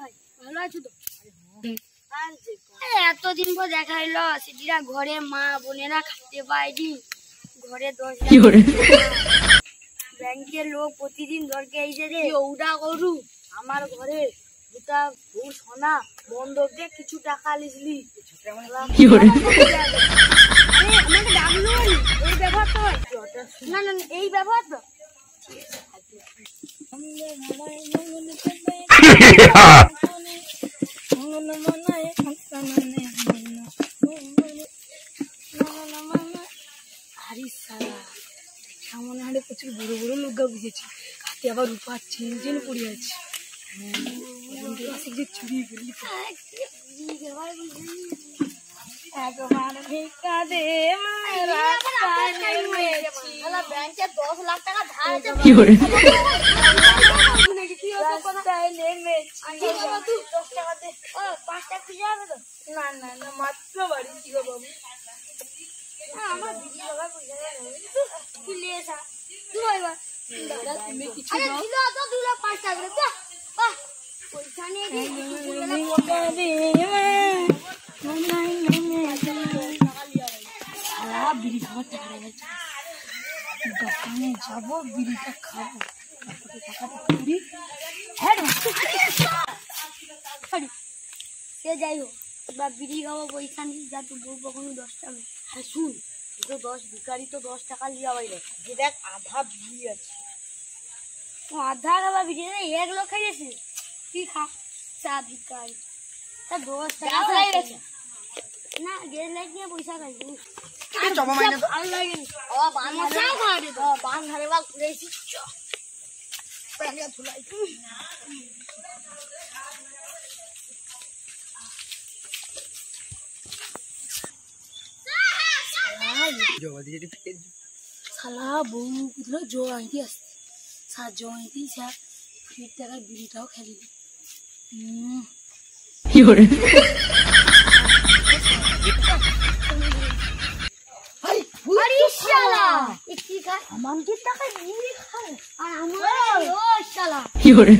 ভাই ভালো আছো তো? এতদিন পর দেখা হলো, সেদিনা ঘরে মা বোনেরা খাইতে পায়নি, ঘরে 10 ব্যাংকের লোক প্রতিদিন দরকে আইছে রে, ওটা করু আমার ঘরে দুটা বউ সোনা বন্ধক দিয়ে কিছু টাকা লিসলি কি করে আমাকে ডাকলো এই ব্যবহার তো না না এই ব্যবহার তো সামনে হাটে প্রচুর বড় বড় লোক বুঝেছি, হাতে আবার রূপা চিন পড়ে আছে। চুরি গেলি ব্যাংকে 10 লাখ টাকা ধার না না না মাত্র বাড়ি কি গো বাবু আমার দিদি বাবা কি লেসা তুই ভাইবা দাদা তুমি কিছু দাও আরে দিলো তো 2 লাখ 5 টাকা করে দে বাহ পয়সা নিয়ে দে সারা বিড়ি খাওয়া টাকা গেছে দোকানে যাবো বিড়িটা খাবো টাকাটা পুরি হ্যাঁ সে যাই হোক বা বিড়ি খাবো পয়সা নিয়ে যা তো বউ কখনো 10 টাকা হ্যাঁ শুন তো 10 ভিকারি তো 10 টাকা লিয়া বাইরে যে দেখ আধা বিড়ি আছে ও আধা খাওয়া বিড়ি 1 লোক খাইয়েছে কি খা চা ভিকারি তা 10 টাকা খাই গেছে না গেল লাগিয়ে পয়সা খাইছি কি জমা মাইনে তো আর লাগে ও বান মশা খা দে তো বান ধরে বা কুড়াইছি চ পানিয়া ধুলাই সালা বউ কুদলো জো আইতে আসছে সা জো আইতে সা ফির টাকা বিড়িটাও খেলি কি করে আরে শালা কি কা আমার কি টাকা বিড়ি খায় আর আমার ও শালা কি করে